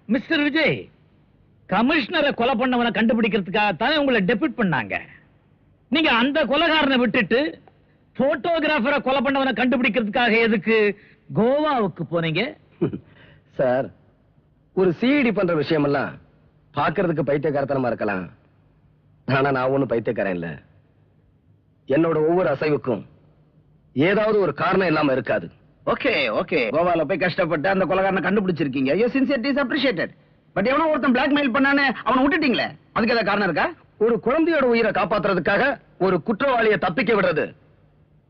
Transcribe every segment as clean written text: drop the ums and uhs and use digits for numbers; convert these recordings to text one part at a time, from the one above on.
Mister Vijay, கமிஷனரை கொலை பண்ணவனை கண்டுபிடிக்கிறதுக்காக தானே உங்களை டெபியூட் பண்ணாங்க. நீங்க அந்த கொலைகாரனை விட்டுட்டு போட்டோகிராஃபரை கொலை பண்ணவனை கண்டுபிடிக்கிறதுக்காக எதுக்கு கோவாவுக்கு போனீங்க? சார், ஒரு சிஐடி பண்ற விஷயம் எல்லாம் பாக்குறதுக்கு பைத்தியக்காரத்தனமா இருக்கலாம். ஆனா நான் ஒண்ணும் பைத்தியக்காரன் இல்ல. என்னோட ஒவ்வொரு அசைவுக்கும் ஏதாவது ஒரு காரணம் இல்லாம இருக்காது. ஓகே ஓகே, கோவால போய் கஷ்டப்பட்டு அந்த கொலைகாரனை கண்டுபிடிச்சிருக்கீங்க. Your sincerity is appreciated. But எவனோ ஒருத்தன் பிளாக்மெயில் பண்ணானே, அவனை விட்டுட்டீங்களே, அதுக்கு ஏதாவது காரணம் இருக்கா? ஒரு குழந்தையோட உயிரை காப்பாத்துறதுக்காக ஒரு குற்றவாளியை தப்பிக்க விடுறது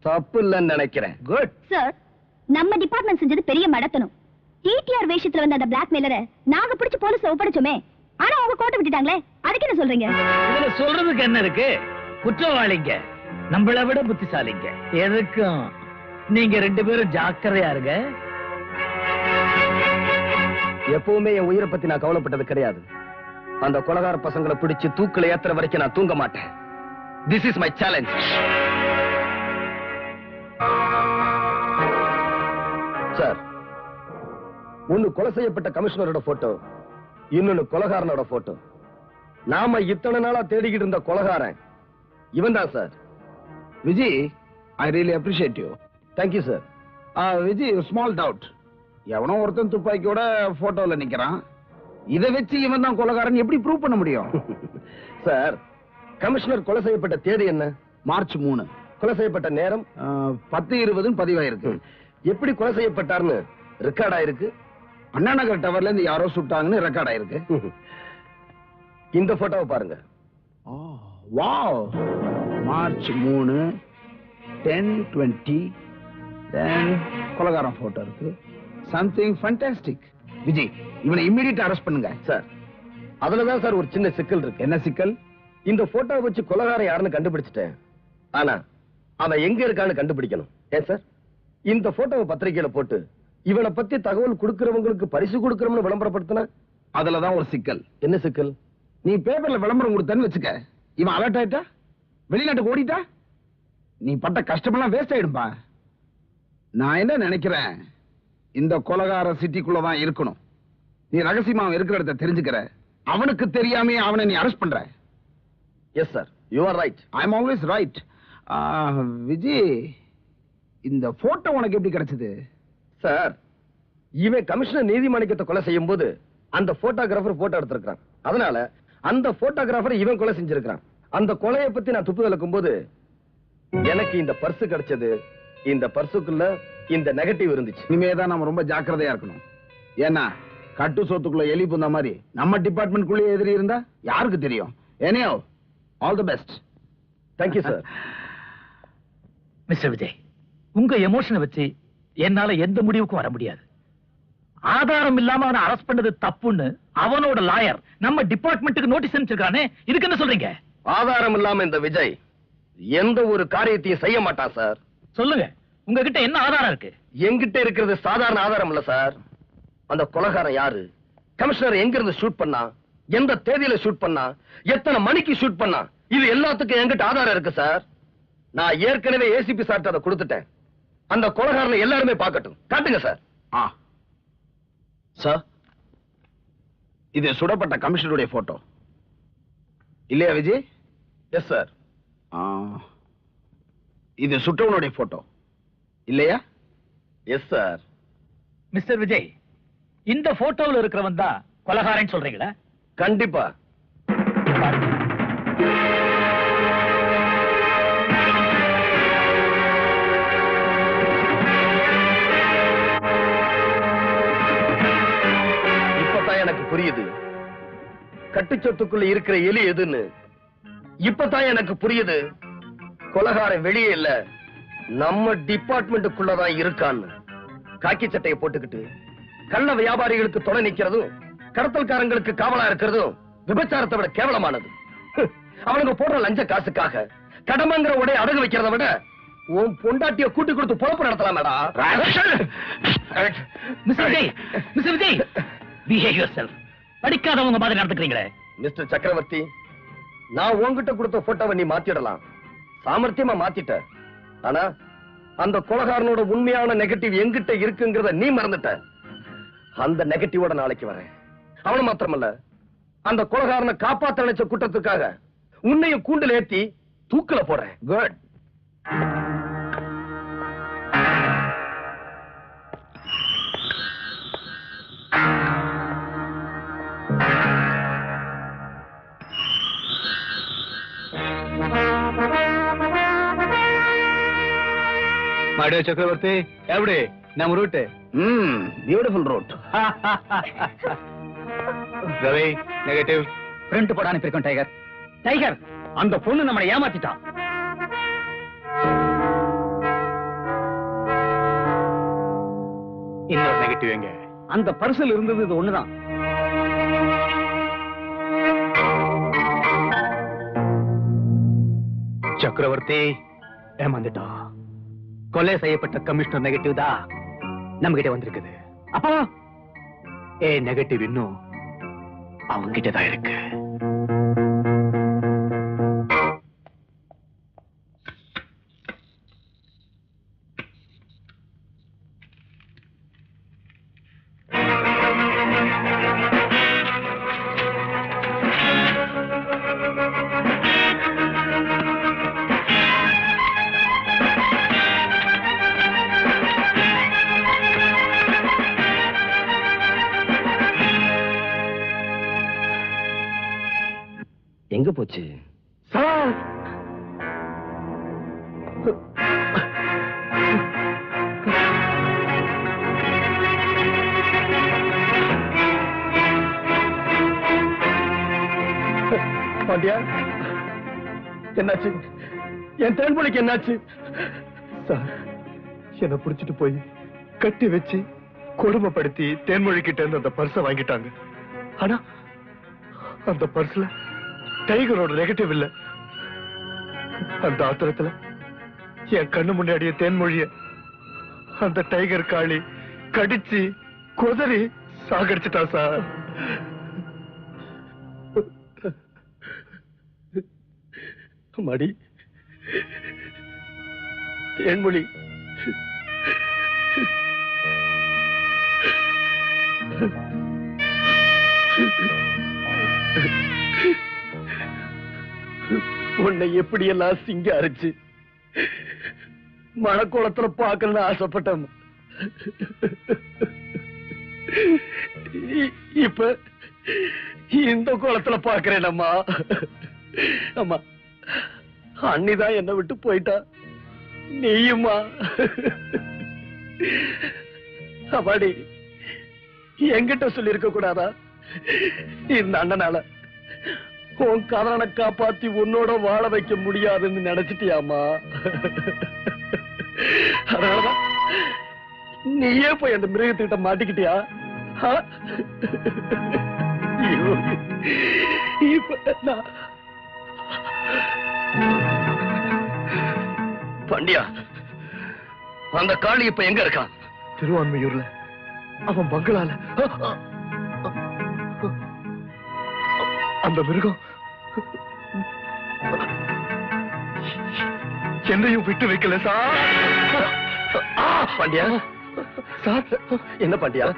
தப்பு இல்லைன்னு நினைக்கிறேன். குட் சார், நம்ம டிபார்ட்மெண்ட் செஞ்சது பெரிய மடத்தனம். டிடிஆர் வேஷத்துல வந்த அந்த பிளாக்மெயிலரை நாங்க பிடிச்சு போலீஸ்ல ஒப்படைச்சோமே, ஆனா அவங்க கோட்டை விட்டுட்டாங்களே, அதுக்கு என்ன சொல்றீங்க? இதுல சொல்றதுக்கு என்ன இருக்கு? குற்றவாளிங்க நம்மளை விட புத்திசாலிங்க. எதுக்கும் நீங்க 2 பேரும் ஜாக்கிரதையா இருங்க. எப்பவுமே என் உயிரை பத்தி நான் கவலைப்பட்டது கிடையாது. அந்த கொலைகார பசங்களை பிடிச்சு தூக்குல ஏத்துற வரைக்கும் நான் தூங்க மாட்டேன். This is my challenge. Sir, ஒன்னு கொலை செய்யப்பட்ட கமிஷனரோட போட்டோ, இன்னொன்னு கொலைகாரனோட போட்டோ. நாம இத்தனை நாளா தேடிக்கிட்டு இருந்த கொலைகாரன் இவன் தான் sir. Vijay, I really appreciate you. Thank you sir. Vijay, small doubt. எவனோ ஒருத்தன் துப்பாக்கியோட போட்டோல நிக்கிறான். இதை வச்சு இவன் தான் கொலைகாரன் எப்படி ப்ரூவ் பண்ண முடியும்? சார், கமிஷனர் கொலை செய்யப்பட்ட தேதி என்ன? மார்ச் 3. கொலை செய்யப்பட்ட நேரம் 10:20 பதிவாயிருக்கு. எப்படி கொலை செய்யப்பட்டார்னு ரெக்கார்ட் ஆயிருக்கு? அண்ணா நகர் டவர்ல இருந்து யாரோ சுட்டாங்கன்னு ரெக்கார்ட் ஆயிருக்கு. இந்த போட்டோவை பாருங்க. வாவ், மார்ச் 3 10:20 கொலைகாரன் போட்டோ இருக்கு. Something fantastic. விஜய், இவனை இமிடியேட் அரெஸ்ட் பண்ணுங்க. சார், அதுலதான் சார் ஒரு சின்ன சிக்கல் இருக்கு. என்ன சிக்கல்? இந்த போட்டோவை வச்சு கொலைகாரன் யாருன்னு கண்டுபிடிச்சிட்டேன். ஆனா அவன் எங்க இருக்கான்னு கண்டுபிடிக்கணும். ஏன் சார், இந்த போட்டோவை பத்திரிகையில போட்டு இவனை பத்தி தகவல் கொடுக்கிறவங்களுக்கு பரிசு கொடுக்கறோம்னு விளம்பரப்படுத்தின, அதுலதான் ஒரு சிக்கல். என்ன சிக்கல்? நீ பேப்பர்ல விளம்பரம் கொடுத்தன்னு வச்சுக்க, இவன் அலர்ட் ஆயிட்டா, வெளிநாட்டுக்கு ஓடிட்டா, நீ பட்ட கஷ்டமெல்லாம் வேஸ்ட் ஆயிடும்பா. நான் என்ன நினைக்கிறேன், இந்த கொலைகார சிட்டிக்குள்ளதான் இருக்கணும். நீ ரகசியமா அவன் இருக்கிற இடத்தை தெரிஞ்சுக்கிற, அவனுக்கு தெரியாமே அவனை நீ அரெஸ்ட் பண்ற. Yes sir, you are right. I am always right. Vijay, இந்த போட்டோ உனக்கு எப்படி கிடைச்சது? சார், இவன் கமிஷனர் நீதிமன்றத்தை கொலை செய்யும் போது அந்த போட்டோகிராஃபர் போட்டோ எடுத்திருக்கான். அதனால அந்த போட்டோகிராஃபர் இவன் கொலை செஞ்சிருக்கான். அந்த கொலையை பத்தி நான் துப்பு விளக்கும் போது எனக்கு இந்த பர்ஸ் கிடைச்சது. இந்த பர்சுக்குள்ள இந்த நெகட்டிவ் இருந்துச்சு. இனிமேதான் நம்ம ரொம்ப ஜாக்கிரதையா இருக்கணும். ஏன்னா கட்டு சோத்துக்குள்ள எலி புந்த மாதிரி நம்ம டிபார்ட்மெண்ட்குள்ளே எதிரி இருந்தா யாருக்கு தெரியும்? ஏனையோ, all the best. Thank you sir. Mister Vijay, உங்க எமோஷனை வச்சு என்னால எந்த முடிவுக்கும் வர முடியாது. ஆதாரம் இல்லாம அவனை அரெஸ்ட் பண்ணது தப்புன்னு அவனோட லாயர் நம்ம டிபார்ட்மெண்ட்டுக்கு நோட்டீஸ் அனுப்பிச்சிருக்கானே, இதுக்கு என்ன சொல்றீங்க? ஆதாரம் இல்லாம இந்த விஜய் எந்த ஒரு காரியத்தையும் செய்ய மாட்டான் சார். சொல்லுங்க, உங்ககிட்ட என்ன ஆதாரம் இருக்கு? என்கிட்ட இருக்கிறது சாதாரண ஆதாரம் இல்ல சார். அந்த கொலைகாரன் யாரு, கமிஷனர் எங்க இருந்து ஷூட் பண்ணா, எந்த தேதியில ஷூட் பண்ணா, எத்தனை மணிக்கு ஷூட் பண்ணா, இது எல்லாத்துக்கும் என்கிட்ட ஆதாரம் இருக்கு சார். நான் ஏற்கனவே ஏசிபி சார்ட்ட அதை கொடுத்துட்டேன். அந்த கொலைகாரனை எல்லாருமே பார்க்கட்டும். காட்டுங்க சார். சார், இது சுடப்பட்ட கமிஷனருடைய போட்டோ இல்லையா விஜய்? Yes sir. இது சுட்டவனுடைய போட்டோ இல்லையா? Yes sir. மிஸ்டர் விஜய், இந்த போட்டோவில் இருக்கிறவன் தான் கொலைகாரன் சொல்றீங்களா? கண்டிப்பா. இப்பதான் எனக்கு புரியுது கட்டுச்சொத்துக்குள்ள இருக்கிற எலி எதுன்னு. இப்பதான் எனக்கு புரியுது கொலைகாரன் வெளியே இல்ல, நம்ம டிபார்ட்மெண்ட்டுக்குள்ளதான் இருக்கான்னு. காக்கி சட்டையை போட்டுக்கிட்டு கள்ள வியாபாரிகளுக்கு துணை நிக்கிறதும் கடத்தல்காரங்களுக்கு காவலா இருக்கிறதும் விபச்சாரத்தை விட கேவலமானது. அவனுங்க போடுற லஞ்ச காசுக்காக கடமைங்கிற உடைய அடகு வைக்கிறத விட உன் பொண்டாட்டிய கூட்டி கொடுத்து பொழப்பு நடத்தலாமேடா. Mister Vijay, mister Vijay, behave yourself. படிக்காதவங்க மாதிரி நடந்துக்கிறீங்களே. மிஸ்டர் சக்கரவர்த்தி, நான் உன்கிட்ட கொடுத்த போட்டோவை நீ மாத்திடலாம், சாமர்த்தியமா மாத்திட்ட. ஆனா அந்த கொலைகாரனோட உண்மையான நெகட்டிவ் எங்கிட்ட இருக்குங்கிறத நீ மறந்துட்ட. அந்த நெகட்டிவோட நாளைக்கு வரேன். அவனு மாத்திரமல்ல, அந்த கொலைகாரனை காப்பாத்த நினைச்ச குற்றத்துக்காக உன்னையும் கூண்டில் ஏத்தி தூக்குல போடுறேன். குட். மாடே சக்கரவர்த்தி, எப்படி நம்ம route? Beautiful route. Ravi, negative. Print போட அனுப்பியிருக்கோம் டைகர். டைகர், அந்த பொண்ணு நம்மளை ஏமாத்திட்டான். இன்னொரு நெகட்டிவ் எங்க? அந்த பரிசல் இருந்தது இது ஒண்ணுதான். சக்கரவர்த்தி ஏமாந்துட்டான். கொலை செய்யப்பட்ட கமிஷனர் நெகட்டிவ் தான் நம்ம கிட்ட வந்திருக்குது. அப்போ நெகட்டிவ் இன்னும் அவங்க கிட்ட தான் இருக்கு. எங்க போச்சு சார்? பாண்டியா, என்னாச்சு? என் தேன்மொழிக்கு என்னாச்சு? சார், என்ன புடிச்சிட்டு போய் கட்டி வச்சு கொடுமைப்படுத்தி தேன்மொழி கிட்ட இருந்து அந்த பர்ஸ வாங்கிட்டாங்க. ஆனா அந்த பர்ஸ்ல டைகரோட நெகட்டிவ் இல்ல. அந்த ஆத்திரத்துல என் கண்ணு முன்னாடியே தேன்மொழிய அந்த டைகர் காளி கடிச்சு கொதறி சாகடிச்சுட்டா சார். மடி, தேன்மொழி உன்னை எப்படி எல்லாம் சிங்காரிச்சு மணக்கோலத்துல பார்க்கணும்னு ஆசைப்பட்டேன். இப்ப இந்த கோலத்துல பாக்குறேன். அம்மா, அம்மா, அண்ணிதான் என்னை விட்டு போயிட்டா. நீயுமா அப்பாடி என்கிட்ட சொல்லி இருக்க கூடாதா? இந்த அண்ணனால உன் கதனை காப்பாத்தி உன்னோட வாழ வைக்க முடியாதுன்னு நினைச்சிட்டியாமா? அதனாலதான் நீயே போய் அந்த மிருகத்திட்ட மாட்டிக்கிட்டியா? பாண்டியா, அந்த காளி இப்ப எங்க இருக்கான்? திருவான்மையூர்ல அவன் பங்களால. அந்த மிருகம் என்னையும் விட்டு வைக்கல சார். பாண்டியா சார், என்ன பாண்டியா?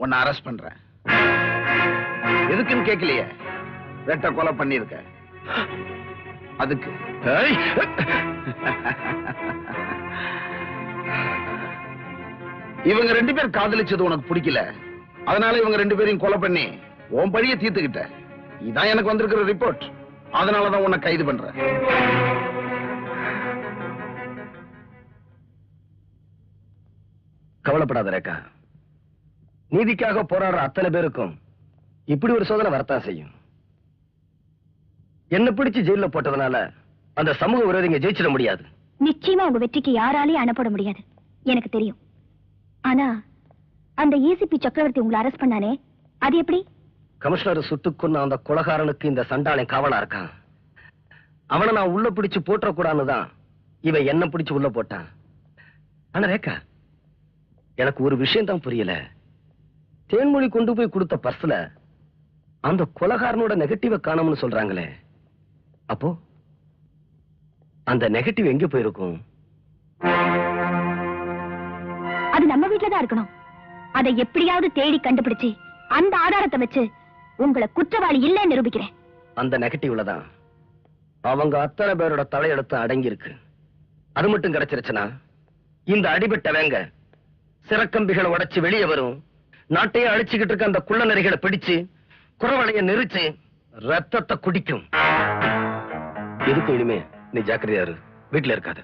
உன்னை அரெஸ்ட் பண்றேன். எதுக்குன்னு கேட்கலையே. ரெட்ட கொலை பண்ணிருக்க. அதுக்கு இவங்க ரெண்டு பேர் காதலிச்சது உனக்கு பிடிக்கல. அதனால இவங்க ரெண்டு பேரையும் கொலை பண்ணி உன் பழிய தீர்த்துக்கிட்ட. இதான் எனக்கு வந்திருக்கிற ரிப்போர்ட். அதனாலதான் உன்னை கைது பண்றேன். கவலைப்படாத ரேகா. நீதிக்காக போராடுற அத்தனை பேருக்கும் இப்படி ஒரு சோதனை வரத்தான் செய்யும். என்ன பிடிச்சு ஜெயில போட்டதுனால அந்த சமூக விரோதிங்க ஜெயிச்சிட முடியாது. நிச்சயமா உங்க வெற்றிக்கு யாராலையும் அனுப்பட முடியாது, எனக்கு தெரியும். ஆனா அந்த ஏசிபி சக்கரவர்த்தி உங்களை அரெஸ்ட் பண்ணானே, அது எப்படி? கமிஷனர் சுட்டுக் கொன்ன அந்த கொலகாரனுக்கு இந்த சண்டாளன் காவலா இருக்கான். அவனை நான் உள்ள பிடிச்சு போட்டக்கூடாதுதான் இவன் என்ன பிடிச்சு உள்ள போட்டான். ஆனா ரேக்கா, எனக்கு ஒரு விஷயம் தான் புரியல. தேன்மொழி கொண்டு போய் கொடுத்த பர்ஸ்ல அந்த கொலகாரனோட நெகட்டிவ காணோம்னு சொல்றாங்களே, அப்போ அந்த நெகட்டிவ் எங்க போயிருக்கும்? அது நம்ம வீட்டுல தான் இருக்கணும். அதை எப்படியாவது தேடி கண்டுபிடிச்சு அந்த ஆதாரத்தை வச்சு உங்களை குற்றவாளி இல்லைன்னு நிரூபிக்கிறேன். அந்த நெகட்டிவ்ல தான் அவங்க அத்தனை பேரோட தலையெடுத்து அடங்கி இருக்கு. அது மட்டும் கிடைச்சிருச்சுன்னா இந்த அடிபட்டவங்க சிறக்கம்பிகளை உடைச்சு வெளியே வரும். நாட்டையே அழிச்சுக்கிட்டு இருக்க அந்த குள்ள நரிகளை பிடிச்சு குறவளைய நெரிச்சு ரத்தத்தை குடிக்கும். எதுக்கு இனிமே நீ ஜாக்கிரதையா இரு, வீட்டுல இருக்காது.